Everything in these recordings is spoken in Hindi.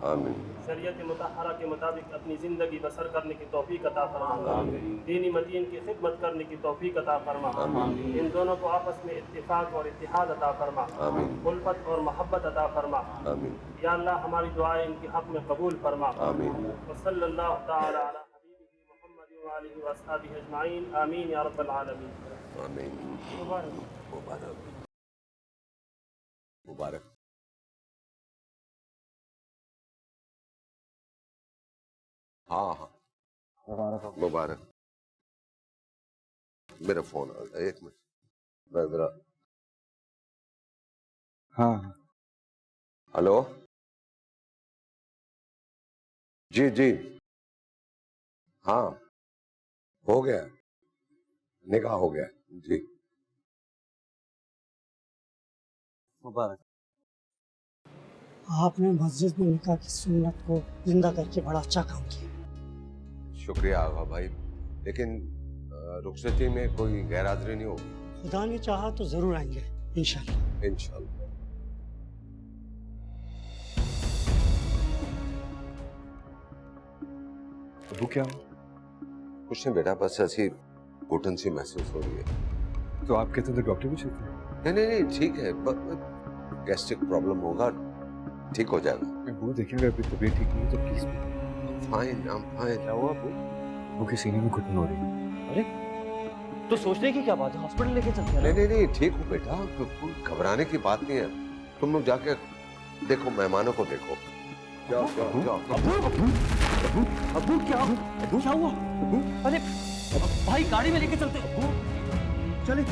आमीन। शरीयत मुतहरा के मुताबिक अपनी ज़िंदगी बसर करने की तौफीक अता फरमा। दीनी मतीन की खिदमत करने की तौफीक अता फरमा। इन दोनों को आपस में इत्तिफाक और इत्तिहाद अता फरमा। उल्फत और मोहब्बत अता फरमा। या अल्लाह हमारी दुआएं इनके हक़ में कबूल फरमा। व सल्लल्लाहु तआला अला हबीबिही मुहम्मद व आलिहि व अस्हाबिही अजमाइन। आमीन या रब्बल आलमीन। आमीन। मुबारक मुबारक। हाँ हाँ मुबारक मुबारक। मेरा फोन आ गया, एक मिनट मैं जरा। हाँ हेलो जी जी हाँ हो गया, निकाह हो गया जी। मुबारक। आपने मस्जिद में निकाह की सुन्नत को जिंदा करके बड़ा अच्छा काम किया। शुक्रिया आगा भाई, लेकिन रुखसती में कोई गैरहाजिरी नहीं होगी? खुदा ने चाहा तो जरूर आएंगे इंशाल्लाह। इंशाल्लाह। वो क्या? कुछ नहीं बेटा, बस ऐसी घुटन सी महसूस हो रही है। तो आप कहते थे डॉक्टर भी चलते हैं? नहीं नहीं नहीं ठीक है, गैस्ट्रिक प्रॉब्लम होगा, ठीक हो जाएगा। वो देखिए अगर आपकी तबीयत ठीक नहीं है तो please. Fine, I am fine. क्या हुआ आपको? वो के सीने में घुटन हो रही है। अरे तो सोचने की क्या बात है, हॉस्पिटल लेके चलते हैं। नहीं नहीं नहीं ठीक हो बेटा, कोई घबराने की बात नहीं है। तुम लोग जाके देखो, मेहमानों को देखो। जाओ जाओ जाओ। अब्बू क्या हुआ? अरे भाई गाड़ी में लेके चलते। चले।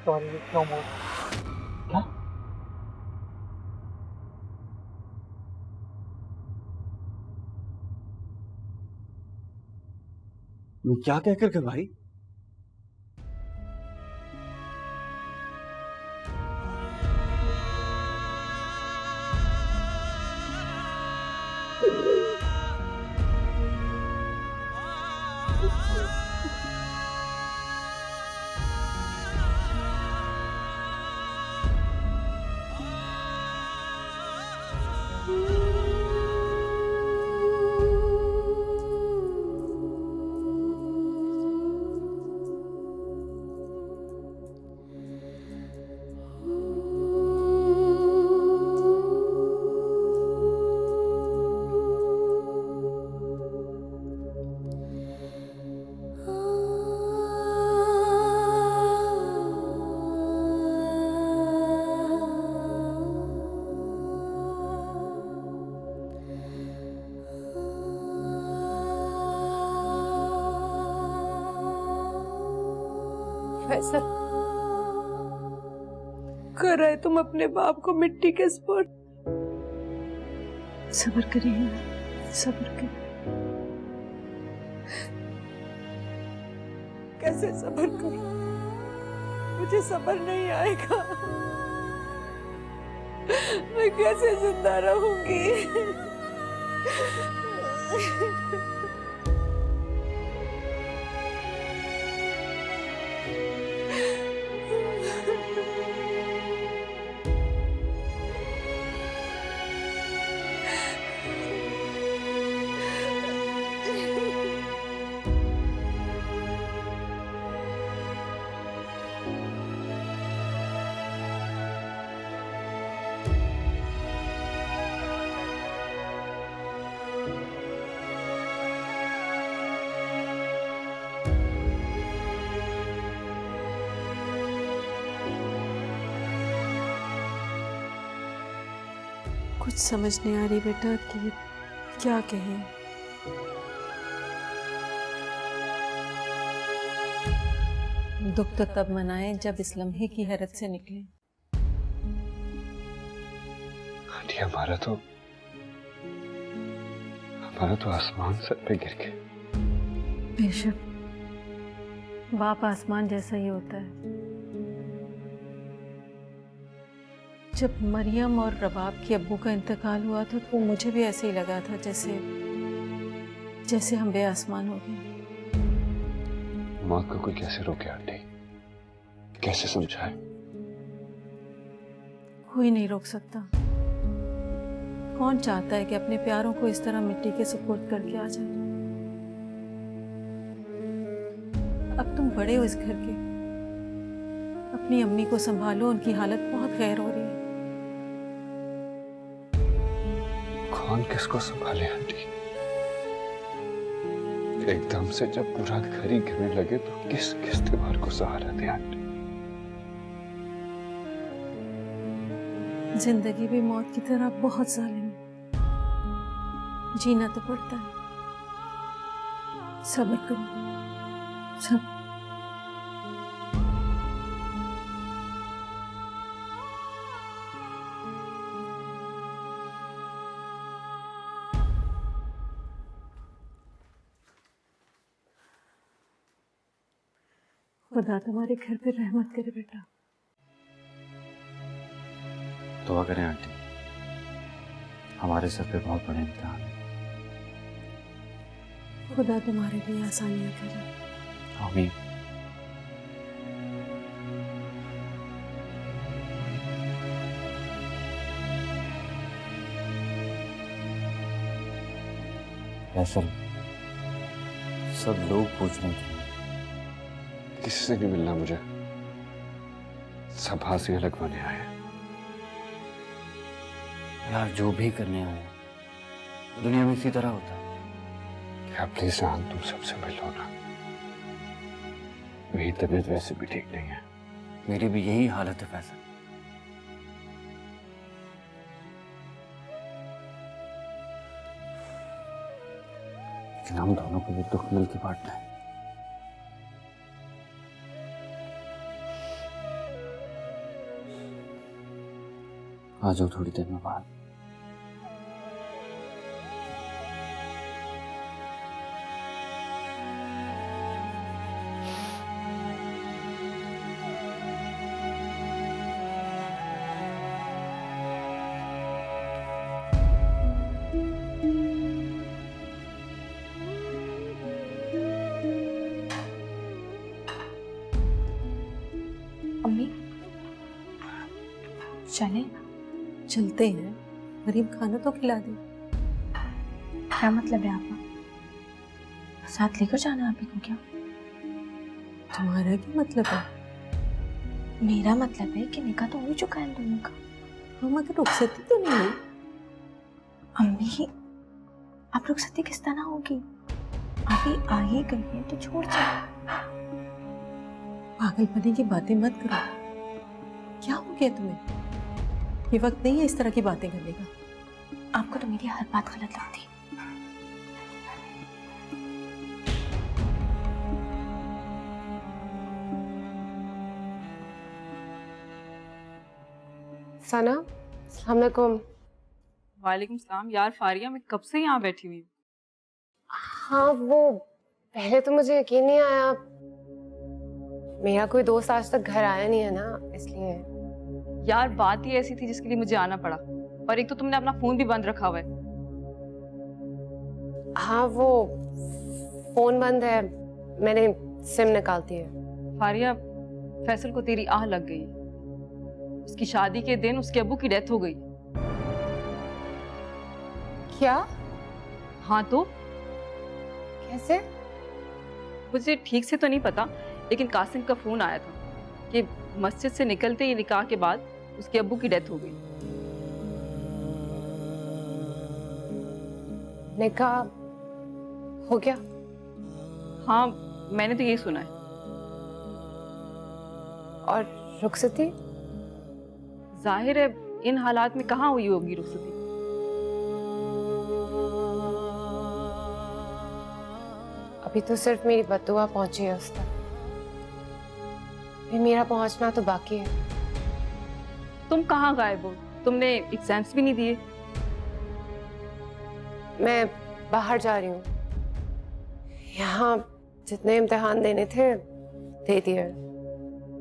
सॉरी नो मोर। क्या? क्या कहकर के भाई? फैसल, कर रहे तुम अपने बाप को मिट्टी के स्पुर्द। सब्र करिए, सब्र करिए। कैसे सब्र करूं? मुझे सब्र नहीं आएगा। मैं कैसे जिंदा रहूंगी? कुछ समझ नहीं आ रही बेटा कि क्या कहें। दुख तो तब मनाए जब इस लम्हे की हैरत से निकले। आंटी, हमारा तो आसमान सर पे गिर गया। बेशक बाप आसमान जैसा ही होता है। जब मरियम और रबाब के अब्बू का इंतकाल हुआ था तो मुझे भी ऐसे ही लगा था जैसे हम बेआसमान हो गए। मौत को कोई कैसे रोके आंटी? कैसे समझाए? कोई नहीं रोक सकता। कौन चाहता है कि अपने प्यारों को इस तरह मिट्टी के सुपुर्द करके आ जाए? अब तुम बड़े हो इस घर के, अपनी अम्मी को संभालो। उनकी हालत बहुत गैर हो रही है। कौन किसको संभाले आंटी? एकदम से जब पूरा घर ही गिरने लगे तो किस दीवार को सहारा दे आंटी? जिंदगी भी मौत की तरह बहुत जालिम है। जीना तो पड़ता है। सब्र करो, सब। खुदा तुम्हारे घर पे रहमत करे बेटा। दुआ करें आंटी, हमारे सर पे बहुत बड़े इम्तिहान है। खुदा तुम्हारे लिए आसानियां करे। आमीन। फैसल, सब लोग पूछ रहे थे, किसी से नहीं मिलना मुझे। सब हासियां लगवाने आए हैं। यार जो भी करने आए दुनिया में इसी तरह होता है। क्या प्लीज जान, तुम सबसे मिलो ना। मेरी तबीयत वैसे भी ठीक नहीं है। मेरी भी यही हालत है फैसल। लेकिन हम दोनों को भी दुख मिल के बांटना है। आ जाओ थोड़ी देर में बाहर। अम्मी चलें? चलते हैं। मरीम खाना तो खिला दे। क्या मतलब है आपका? साथ लेकर जाना आप ही को क्या? तुम्हारा क्या मतलब है? मेरा मतलब है कि निकाह तो हो चुका है हम दोनों का। हम अगर रुखसती तो नहीं हुई। अम्मी आप रुखसती किस तरह होगी? अभी आ ही गई है तो छोड़ जाओ। पागलपने की बातें मत करो। क्या हो गया तुम्हें? ये वक्त नहीं है इस तरह की बातें करने का। आपको तो मेरी हर बात गलत लगती है। सना, अस्सलाम वालेकुम। वालेकुम सलाम। यार फारिया, मैं कब से यहाँ बैठी हुई हूँ। हाँ, वो पहले तो मुझे यकीन नहीं आया, मेरा कोई दोस्त आज तक घर आया नहीं है ना, इसलिए। यार बात ही ऐसी थी जिसके लिए मुझे आना पड़ा, और एक तो तुमने अपना फोन भी बंद रखा हुआ है। हाँ, वो फोन बंद है, मैंने सिम निकालती है। फारिया, फैसल को तेरी आह लग गई। उसकी शादी के दिन उसके अब्बू की डेथ हो गई। क्या? हाँ तो कैसे? मुझे ठीक से तो नहीं पता, लेकिन कासिम का फोन आया था कि मस्जिद से निकलते ही निकाह के बाद उसके अब्बू की डेथ हो गई। निकाह हो गया? हाँ, मैंने तो यही सुना है। और रुखसती? जाहिर है इन हालात में कहाँ हुई होगी रुखसती। अभी तो सिर्फ मेरी बददुआ पहुंची है उस तक, भी मेरा पहुंचना तो बाकी है। तुम कहाँ गायब हो? तुमने एग्जाम्स भी नहीं दिए। मैं बाहर जा रही हूँ, यहाँ जितने इम्तिहान देने थे दे दिए।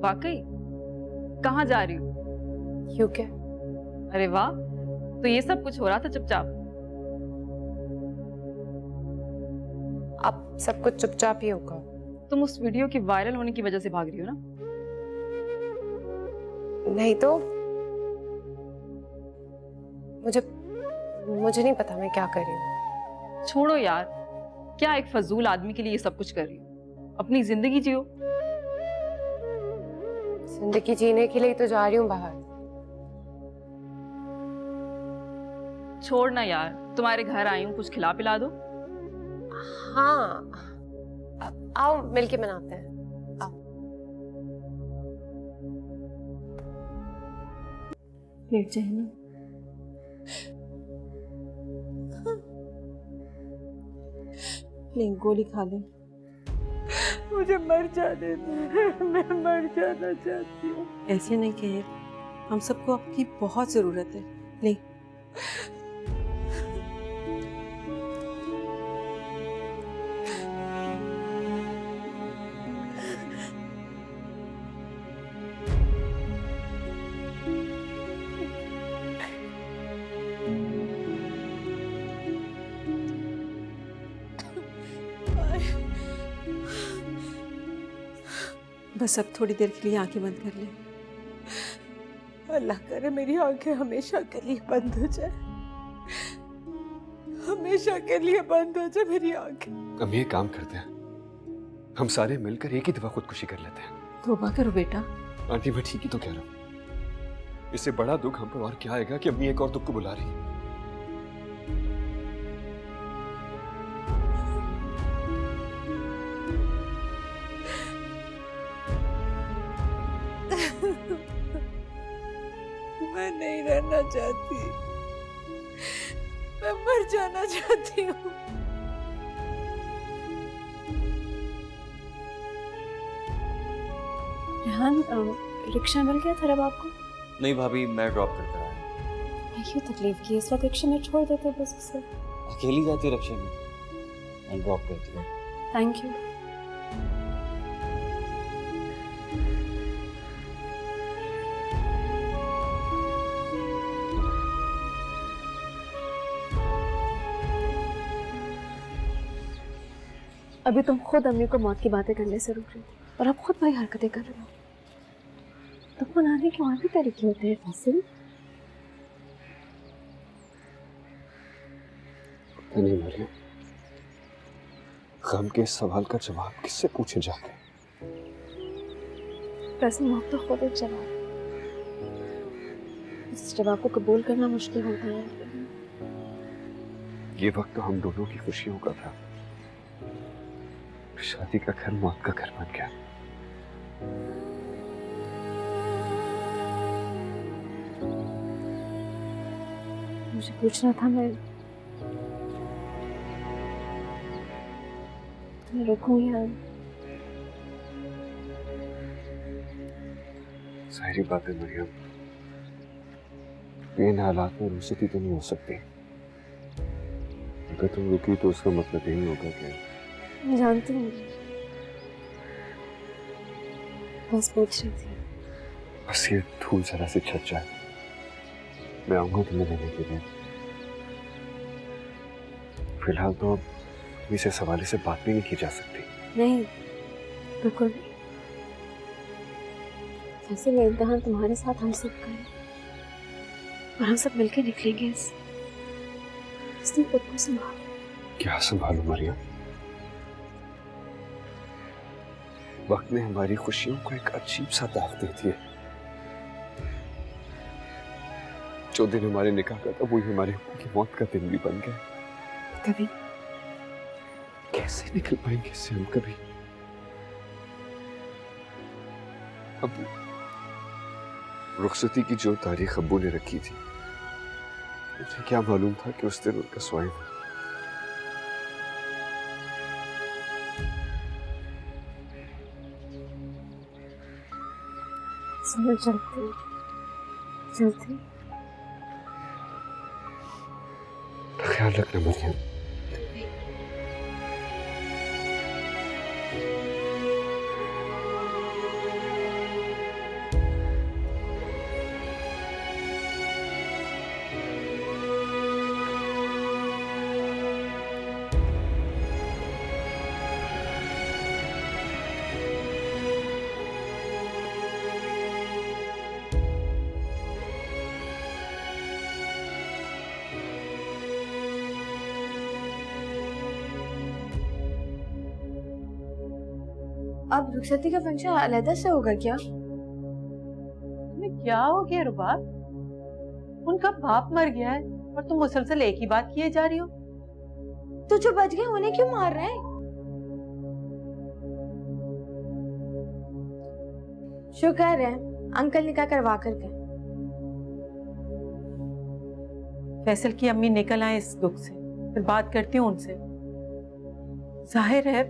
वाकई? कहाँ जा रही हो? यूके। अरे वाह, तो ये सब कुछ हो रहा था चुपचाप। अब सब कुछ चुपचाप ही होगा। तुम उस वीडियो के वायरल होने की वजह से भाग रही हो ना? नहीं तो मुझे नहीं पता मैं क्या कर रही हूँ। छोड़ो यार, क्या एक फजूल आदमी के लिए ये सब कुछ कर रही हो? अपनी जिंदगी जियो। जिंदगी जीने के लिए तो जा रही हूँ बाहर। छोड़ ना यार, तुम्हारे घर आई हूँ, कुछ खिला पिला दो। हाँ, आओ मिलके बनाते हैं। लेट जाए ना। ले गोली खा ले। मुझे मर जाने दो, मैं मर जाना चाहती हूँ। ऐसे नहीं कहे, हम सबको आपकी बहुत जरूरत है। ले। बस अब थोड़ी देर के लिए आंखें बंद कर ले। अल्लाह करे मेरी आंखें हमेशा के लिए बंद हो जाए, हमेशा के लिए बंद हो जाए मेरी आंखें। हम ये काम करते हैं, हम सारे मिलकर एक ही दफा खुदकुशी कर लेते हैं। तौबा करो बेटा। आंटी मैं ठीक ही तो कह रहा हूँ। इससे बड़ा दुख हम पर और क्या आएगा कि अम्मी एक और दुख को बुला रही है। मैं नहीं रहना चाहती, मैं मर जाना चाहती हूँ। रेहान, रिक्शा मिल गया था अब आपको? नहीं भाभी, मैं ड्रॉप करकर आया। मैं क्यों तकलीफ की? इस वक्त रिक्शे में छोड़ देते बस उसे। अकेली जाती रिक्शे में? मैं ड्रॉप करती हूँ। Thank you. अभी तुम खुद अम्मी को मौत की बातें करने से रोक रही हो और अब खुद वही हरकतें कर रहे हो। तुम मनाने के और भी तरीके होते हैं फैसल। नहीं मरियम, गम के इस सवाल का जवाब किससे पूछे जाके? फैसल, मौत तो खुद एक जवाब है। इस जवाब को कबूल करना मुश्किल होता है। ये वक्त तो हम दोनों की खुशियों का था। शादी का घर मौत का घर बन गया। मुझे पूछना था, मैं रुकूं या? सारी बातें मरियम, इन हालात में रुखसती तो नहीं हो सकती। अगर तुम रुकी तो उसका मतलब यही होगा कि मैं जानती हूँ, बस पूछ रही थी। बस ये धूल जरा से छट जाए, मैं आऊंगा तुम्हें लेने के लिए। फिलहाल तो इस सवाल से बात भी नहीं की जा सकती। नहीं, बिल्कुल नहीं। जैसे मैं इम्तिहान तुम्हारे साथ हम सब का है और हम सब मिलकर निकलेंगे इस दिन खुद को संभालो। क्या संभालू मरियम? वक्त ने हमारी खुशियों को एक अजीब सा दाग दे दिया। जो दिन हमारे निकाह का था वही हमारे की मौत का दिन भी बन गया। कभी कैसे निकल पाएंगे इससे हम कभी? अब रुखसती की जो तारीख अब्बू ने रखी थी, मुझे क्या मालूम था कि उस दिन उनका स्वाइन है। सुनो, चलते चलते ख्याल रखना मरियम। अब रुखसती का फंक्शन अलग से होगा क्या? तुम्हें क्या हो गया रुबाब? उनका बाप मर गया है और तुम मुसलसल एक ही बात किए जा रही हो। तो जो बच गए उन्हें क्यों मार रहे हैं? शुक्र है अंकल निकाह करवा कर गए। फैसल की अम्मी निकल आए इस दुख से, फिर बात करती हूँ उनसे। जाहिर है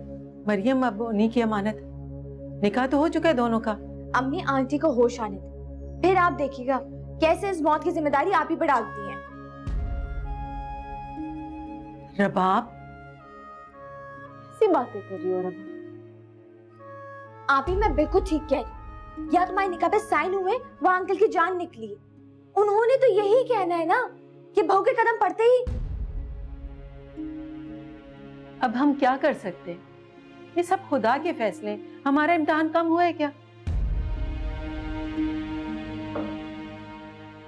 मरियम अब उन्हीं की अमानत है। निकाह तो हो चुका है दोनों का। अम्मी आंटी को होश आने दे, फिर आप देखिएगा कैसे इस मौत की जिम्मेदारी आप ही पर डाल दी है। रबाब, ऐसी बातें कर रही हो रबाब? आप ही, मैं बिल्कुल ठीक कह रही हूँ। या तुम्हारे निकाह पे साइन हुए, वो अंकल की जान निकली। उन्होंने तो यही कहना है ना कि बहू के कदम पड़ते ही। अब हम क्या कर सकते हैं? ये सब खुदा के फैसले। हमारा इम्तिहान कम हुआ है क्या?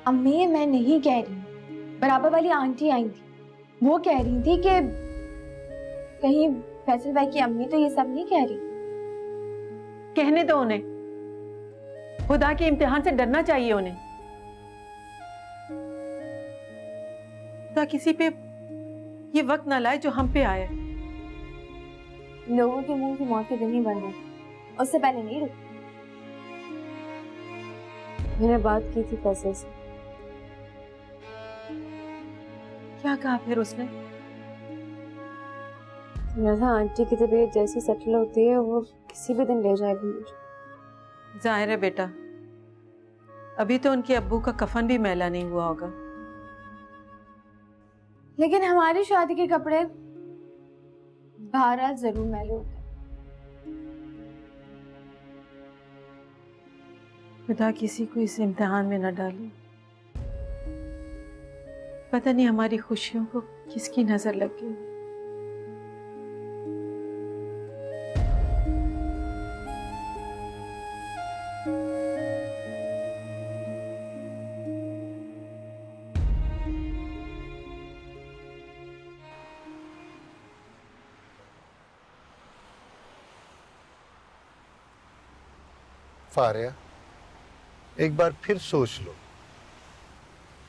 अम्मी, मैं नहीं कह रही। बराबर वाली आंटी आई थी, वो कह रही थी कि कहीं फैसल भाई की अम्मी तो ये सब नहीं कह रही। कहने दो उन्हें, खुदा के इम्तिहान से डरना चाहिए उन्हें। खुदा किसी पे ये वक्त ना लाए जो हम पे आए। लोगों के मुंह की मौत के दिन ही बन गए, उससे पहले नहीं रुक। मैंने बात की थी फैसल से। क्या कहा फिर उसने? सुना था आंटी की तबीयत जैसी सेटल होती है वो किसी भी दिन ले जाएगी मुझे। जाहिर है बेटा, अभी तो उनके अब्बू का कफन भी मैला नहीं हुआ होगा। लेकिन हमारी शादी के कपड़े बहरहाल जरूर मैले होते। खुदा किसी को इस इम्तिहान में न डाले। पता नहीं हमारी खुशियों को किसकी नजर लग गई। फारिया, एक बार फिर सोच लो,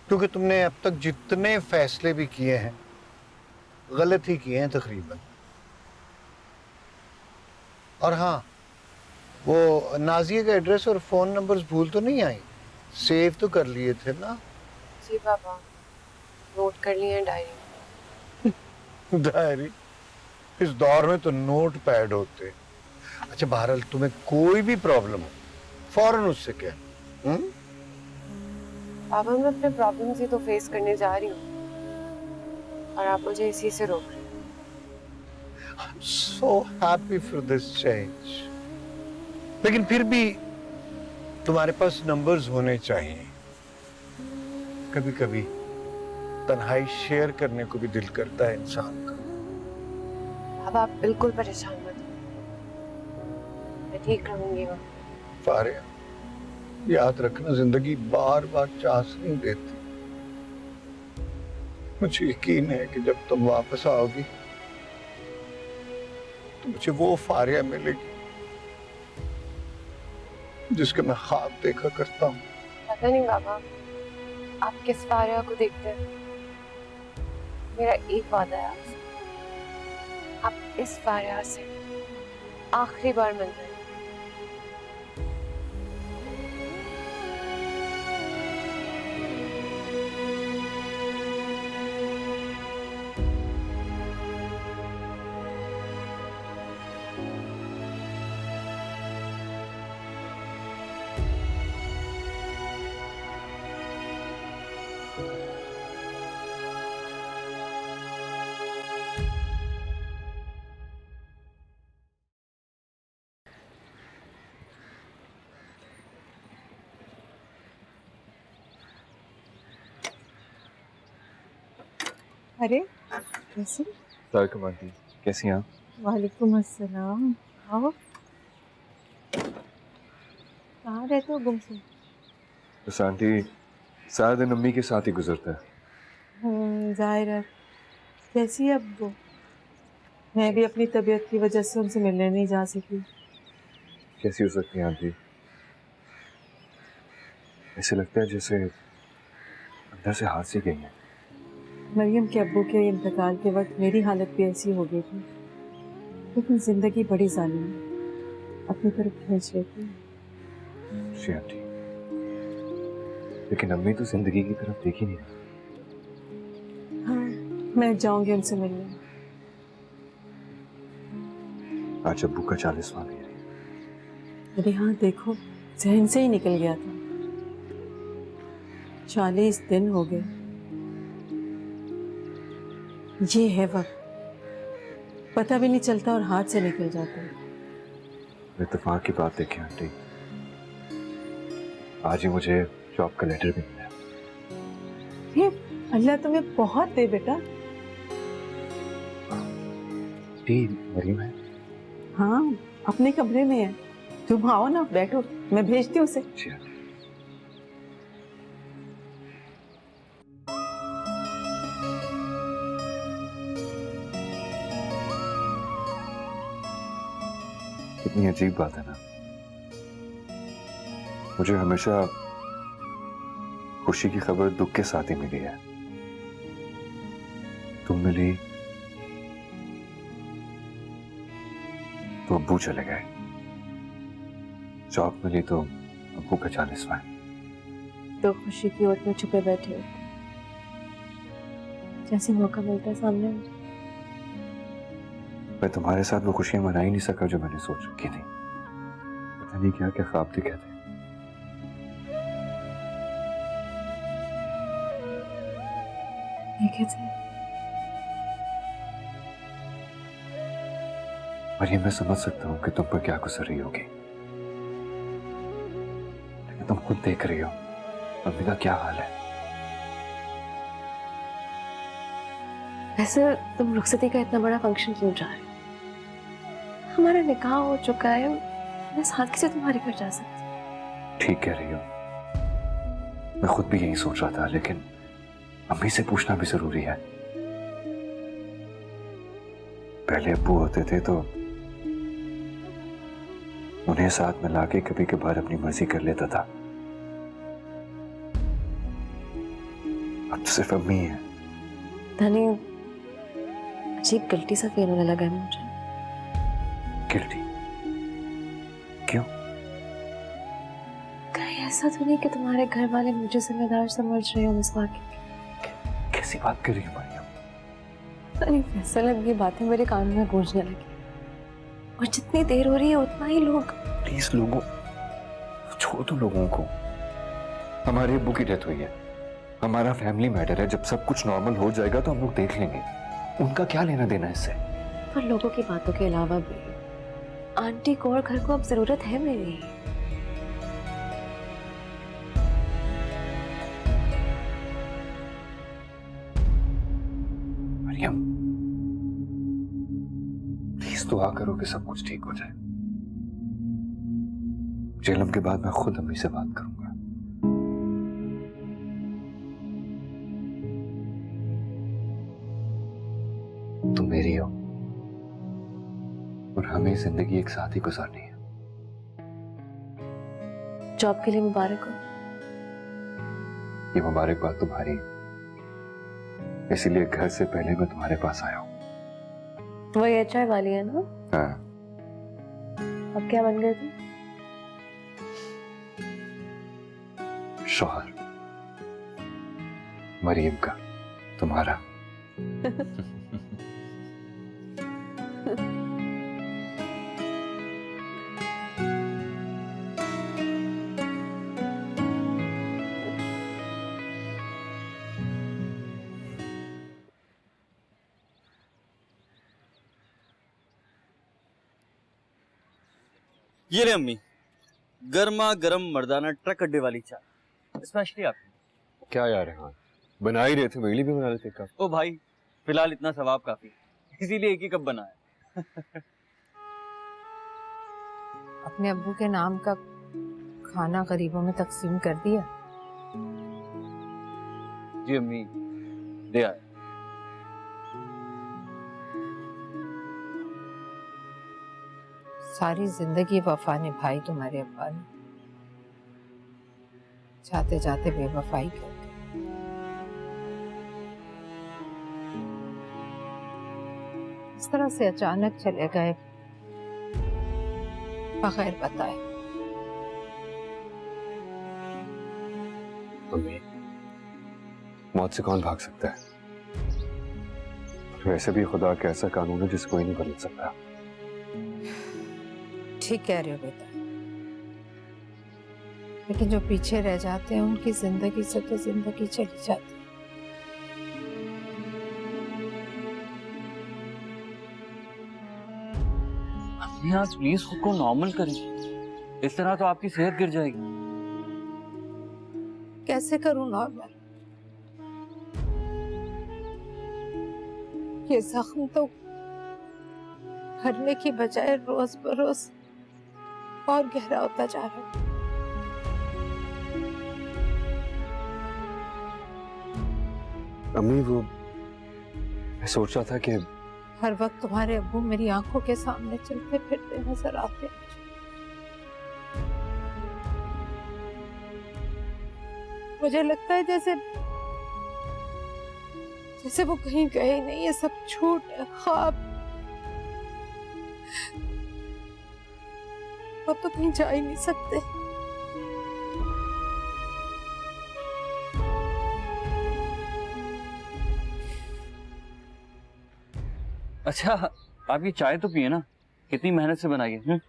क्योंकि तुमने अब तक जितने फैसले भी किए हैं गलत ही किए हैं तकरीबन। और हाँ, वो नाजिया का एड्रेस और फोन नंबर्स भूल तो नहीं आई? सेव तो कर लिए थे ना? जी पापा, नोट कर लिए हैं डायरी। डायरी? इस दौर में तो नोट पैड होते। अच्छा बहरहाल, तुम्हें कोई भी प्रॉब्लम हो फौरन उससे कह। पापा मैं अपने प्रॉब्लम्स ही तो फेस करने जा रही हूँ और आप मुझे इसी से रोक रहे हैं। I'm so happy for this change. लेकिन फिर भी तुम्हारे पास नंबर्स होने चाहिए। कभी कभी तन्हाई शेयर करने को भी दिल करता है इंसान का। अब आप बिल्कुल परेशान मत हो, मैं ठीक रहूंगी। फारिया, याद रखना जिंदगी बार बार चांस नहीं देती। मुझे यकीन है कि जब तुम वापस आओगी तो मुझे वो फारिया मिलेगी जिसके मैं ख्वाब देखा करता हूँ। पता नहीं बाबा आप किस फारिया को देखते हैं। मेरा एक वादा है आपसे, आप इस फारिया से आखिरी बार मिल रहे हैं। अरे कैसे? वेलकम आंटी, कैसी हैं आप? वालेकुम अस्सलाम। आओ। कहाँ रहते हो गुमसुम? बस आंटी सारा दिन अम्मी के साथ ही गुजरता है। जाहिर है। कैसी है अब वो? मैं भी अपनी तबीयत की वजह से उनसे मिलने नहीं जा सकी। कैसी हो सकती है आंटी? ऐसे लगता है जैसे अंदर से हाथ सी गई है। मरियम के अब्बू के इंतकाल के वक्त मेरी हालत भी ऐसी हो गई थी, लेकिन जिंदगी बड़ी जालिम है, अपनी तरफ खींच लेती है। जी आंटी, लेकिन अम्मी तो जिंदगी की तरफ देख ही नहीं रही। हाँ, मैं जाऊंगी उनसे मिलने। आज अब्बू का 40वां भी है। अरे हाँ देखो, जहन से ही निकल गया था। 40 दिन हो गए। ये है वक्त, पता भी नहीं चलता और हाथ से निकल जाता है। इत्तेफाक की बात देखिए आंटी, आज ही मुझे जॉब का लेटर भी मिला। ये अल्लाह तुम्हें बहुत दे बेटा। मरियम है? हाँ, अपने कमरे में है। तुम आओ ना, बैठो, मैं भेजती हूँ उसे। जी आंटी। कितनी अजीब बात है ना, मुझे हमेशा खुशी की खबर दुख के साथ ही मिली है। तुम मिली तो अब्बू चले गए, जॉब मिली तो अब्बू का 40वां। तो खुशी की ओट में छुपे बैठे हो, जैसे मौका मिलता है सामने। मैं तुम्हारे साथ वो खुशियां मना ही नहीं सका जो मैंने सोच रखी थी। पता नहीं क्या क्या ख्वाब दिखे थे। देखे थे? और ये मैं समझ सकता हूँ कि तुम पर क्या गुजर रही होगी, लेकिन तुम खुद देख रही हो अम्मी का क्या हाल है। वैसे तुम रुखसती का इतना बड़ा फंक्शन क्यों जा रहे हो? हमारा निकाह हो चुका है, मैं सादगी से तुम्हारे घर जा सकती। ठीक कह रही हो, मैं खुद भी यही सोच रहा था, लेकिन अम्मी से पूछना भी जरूरी है। पहले अब्बू होते थे तो उन्हें साथ में लाके कभी कभार अपनी मर्जी कर लेता था। अब तो सिर्फ अम्मी है। धनी अजीब गिल्टी सा फील होने लगा है मुझे। गिल्टी? क्यों? कहीं ऐसा तो नहीं कि तुम्हारे घर वाले मुझे जिम्मेदार समझ रहे हो मिसवा की? कैसी बात कर रही हो मरियम? पता नहीं, फैसल अब ये बातें मेरे कान में गूंजने लगी, और जितनी देर हो रही है उतना ही लोग। प्लीज लोगों छोड़ दो, लोगों को। हमारे अब्बू की डेथ हुई है, हमारा फैमिली मैटर है, जब सब कुछ नॉर्मल हो जाएगा तो हम लोग देख लेंगे। उनका क्या लेना देना इससे? पर लोगों की बातों के अलावा भी आंटी को और घर को अब जरूरत है मेरी। मरियम, प्लीज दुआ करो कि सब कुछ ठीक हो जाए। जेलम के बाद मैं खुद अम्मी से बात करूंगा। तुम मेरी हो और हमें जिंदगी एक साथ ही गुजारनी है। जॉब के लिए मुबारक हो। ये मुबारकबाद तुम्हारी, इसीलिए घर से पहले मैं तुम्हारे पास आया हूँ। वही एचआई वाली है ना? हाँ। अब क्या बन गए थे? शौहर मरियम का, तुम्हारा। ये रे अम्मी, गर्मा गर्म मर्दाना ट्रक अड्डे वाली चाय, स्पेशली आपकी। क्या यार है, बना ही रहे थे, मेरे लिए भी बना लेते कप। ओ भाई, फिलहाल इतना सवाब काफी, इसीलिए एक ही कप बनाया। अपने अब्बू के नाम का खाना गरीबों में तकसीम कर दिया? जी अम्मी, दे आए। सारी जिंदगी वफा निभाई तुम्हारे अब्बा ने, जाते जाते बेवफाई कर दी। इस तरह से अचानक चले गए बगैर बताए। अम्मी, मौत से कौन भाग सकता है? वैसे भी खुदा का ऐसा कानून है जिसे कोई नहीं बदल सकता। ठीक कह रहे हो बेटा, लेकिन जो पीछे रह जाते हैं उनकी जिंदगी से तो जिंदगी चली जाती है। आप प्लीज खुद को नॉर्मल करें, इस तरह तो आपकी सेहत गिर जाएगी। कैसे करूं नॉर्मल? ये जख्म तो भरने की बजाय रोज बरोज और गहरा होता जा रहा है। अम्मी, वो मैं सोच रहा था कि हर वक्त तुम्हारे अब्बू मेरी आंखों के सामने चलते फिरते नजर आते हैं। मुझे लगता है जैसे जैसे वो कहीं गए नहीं, ये सब झूठ है, ख्वाब। वो तो कहीं जा ही नहीं सकते। अच्छा, आप ये चाय तो पिए ना, कितनी मेहनत से बनाई है।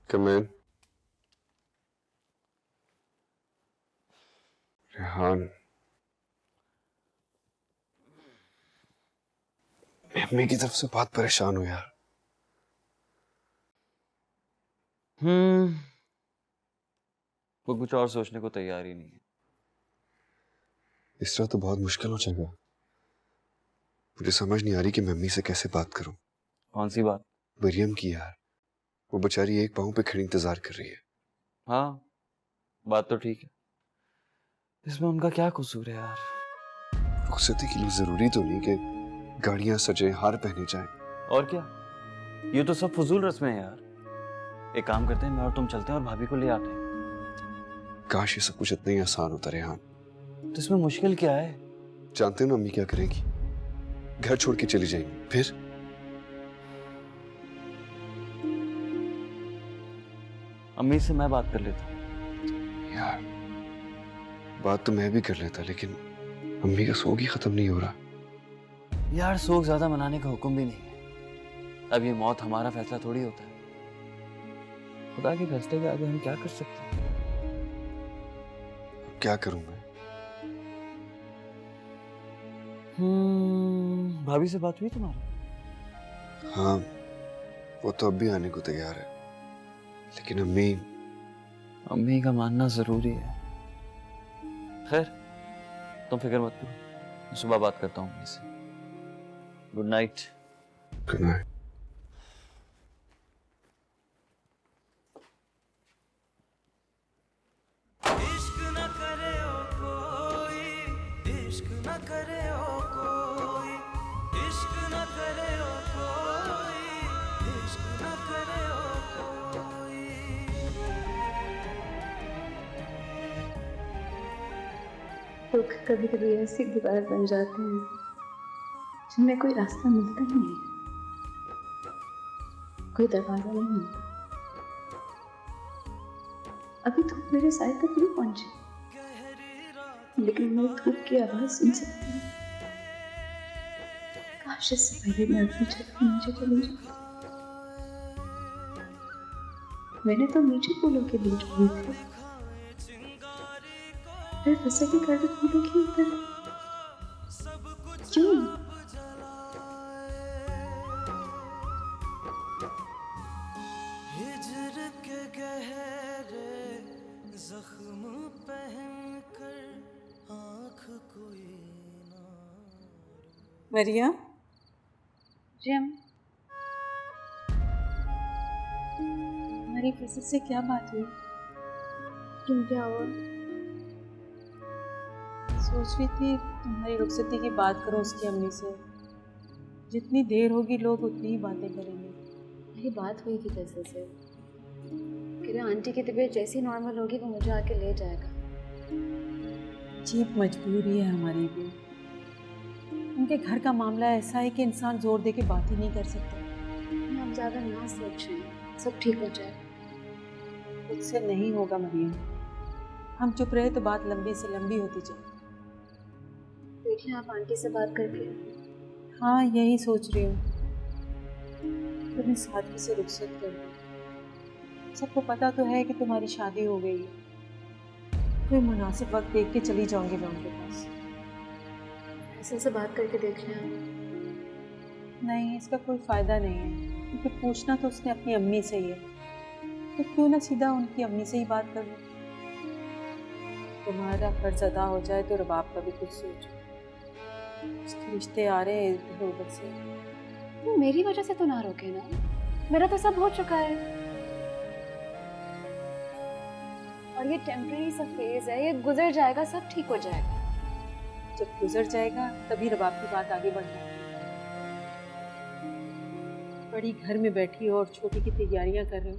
Come in. रेहान, अम्मी की तरफ से बहुत परेशान हूं यार। वो कुछ और सोचने को तैयार ही नहीं है। इस तरह तो बहुत मुश्किल हो जाएगा। मुझे समझ नहीं आ रही कि मैं अम्मी से कैसे बात करूं। कौन सी बात? मरियम की यार, वो बेचारी एक पाँव पे खड़ी इंतजार कर रही है। हाँ, बात तो ठीक है, इसमें उनका क्या कसूर है यार? रुखसती के लिए जरूरी तो नहीं कि गाड़ियां सजे, हार पहने जाएं। और क्या, ये तो सब फजूल रस्में हैं यार। एक काम करते हैं, मैं और तुम चलते हैं और भाभी को ले आते हैं। काश ये सब कुछ इतना ही आसान होता रेहान। तो इसमें मुश्किल क्या है? जानते हो ना अम्मी क्या करेगी? घर छोड़ के चली जाएंगी। फिर अम्मी से मैं बात कर लेता हूँ। यार बात तो मैं भी कर लेता, लेकिन अम्मी का शौक ही खत्म नहीं हो रहा। यार शौक ज्यादा मनाने का हुक्म भी नहीं है। अब ये मौत हमारा फैसला थोड़ी होता है। खुदा के फैसले के आगे हम क्या कर सकते हैं? क्या करूं मैं? भाभी से बात हुई तुम्हारी? हाँ, वो तो अब भी आने को तैयार है, लेकिन अम्मी का मानना जरूरी है। खैर तुम फिक्र मत करो, मैं सुबह बात करता हूँ अम्मी से। Good night. Good night. लोग कभी कभी ऐसी दीवार बन जाते हैं जिनमें कोई रास्ता मिलता ही नहीं, कोई दरवाजा नहीं मिलता। अभी धूप मेरे साए तक नहीं पहुंची, लेकिन मैं धूप की आवाज सुन सकती हूँ। काश इससे पहले मैं अपनी छत के नीचे चली जाऊँ। मैंने तो मीठे फूलों के बीज बोए थे, फिर फंसे के कर फूलों के ऊपर क्यों? हिजर के गहरे जख्म पहन कर आँख कोई ना। मरिया, जी अम्मी। हमारी फसल से क्या बात हुई? क्यों, क्या हुआ? सोच रही थी तुम्हारी रुखसती की बात करो उसकी अम्मी से। जितनी देर होगी लोग उतनी ही बातें करेंगे। मेरी बात हुई थी फैसल से, कह रहे आंटी की तबीयत जैसी नॉर्मल होगी वो मुझे आके ले जाएगा। अजीब मजबूरी है हमारी भी। उनके घर का मामला ऐसा है कि इंसान जोर दे के बात ही नहीं कर सकता। आप ज़्यादा ना सोचें, सब ठीक हो जाए। मुझसे नहीं होगा मरियम, हम चुप रहे तो बात लंबी से लंबी होती जाए। देखिए आप आंटी से बात करके। हाँ यही सोच रही हूँ, तुम्हें सादगी से रुखसत कर दो। सबको पता तो है कि तुम्हारी शादी हो गई है। कोई मुनासिब वक्त देख के चली जाऊंगी मैं उनके पास। फैसल से बात करके देख लें आप। नहीं, इसका कोई फ़ायदा नहीं है, क्योंकि पूछना तो उसने अपनी अम्मी से ही है। तो क्यों ना सीधा उनकी अम्मी से ही बात कर लो। तुम्हारा फर्ज अदा हो जाए तो रबाब का भी कुछ सोचो। उसके रिश्ते आ रहे हैं इधर उधर से। तो मेरी वजह से तो ना रोके ना, मेरा तो सब हो चुका है। और ये टेम्परेरी सा फेज है, ये गुजर जाएगा, सब ठीक हो जाएगा। जब गुजर जाएगा तभी रबाब की बात आगे बढ़ना। बड़ी घर में बैठी हो और छोटी की तैयारियां कर रहे हो,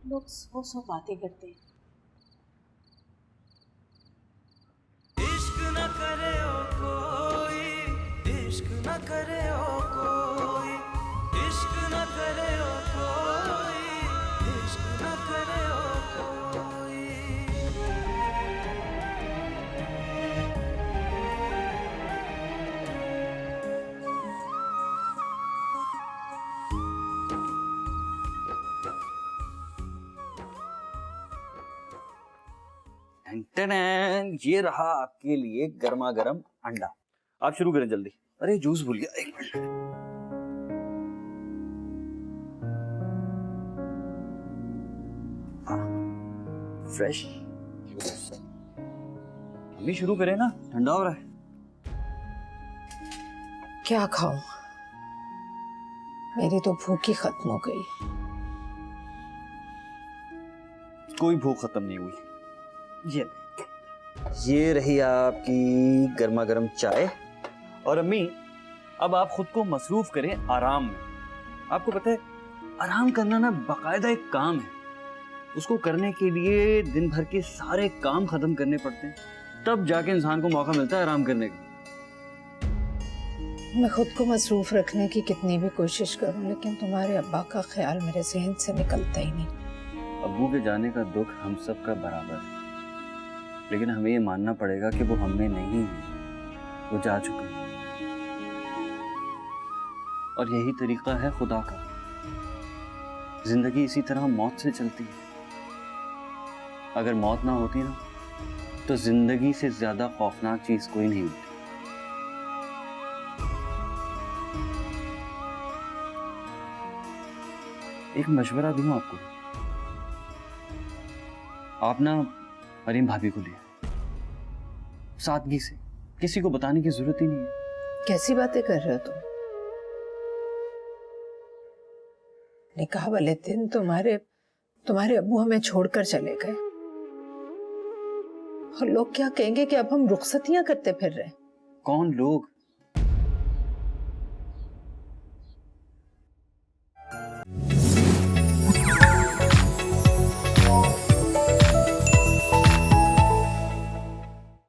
लोग सौ सौ बातें करते हैं। इश्क न करे ओ कोई, इश्क न करे ओ कोई, इश्क न करे ओ कोई, इश्क न करे ओ कोई। ये रहा आपके लिए गर्मा गर्म अंडा। आप शुरू करें जल्दी। अरे जूस भूल गया, एक मिनट। Fresh juice. अम्मी शुरू करें ना, ठंडा हो रहा है। क्या खाऊं? मेरी तो भूख ही खत्म हो गई। कोई भूख खत्म नहीं हुई। ये रही आपकी गर्मा गर्म चाय। और अम्मी अब आप खुद को मसरूफ करें आराम में। आपको पता है आराम करना ना बाकायदा एक काम है। उसको करने के लिए दिन भर के सारे काम खत्म करने पड़ते हैं, तब जाके इंसान को मौका मिलता है आराम करने का। मैं खुद को मसरूफ रखने की कितनी भी कोशिश करूं, लेकिन तुम्हारे अब्बा का ख्याल मेरे जहन से निकलता ही नहीं। अब्बू के जाने का दुख हम सब का बराबर है, लेकिन हमें ये मानना पड़ेगा कि वो हमें नहीं है, वो जा चुके हैं। और यही तरीका है खुदा का। जिंदगी इसी तरह मौत से चलती है। अगर मौत ना होती ना, तो जिंदगी से ज्यादा खौफनाक चीज कोई नहीं होती। एक मशवरा दूं आपको, आप ना मरीम भाभी को लिया सादगी से, किसी को बताने की जरूरत ही नहीं है। कैसी बातें कर रहे हो तुम? निकाह वाले दिन तुम्हारे अब्बू हमें छोड़कर चले गए, और लोग क्या कहेंगे कि अब हम रुखसतियां करते फिर रहे। कौन लोग?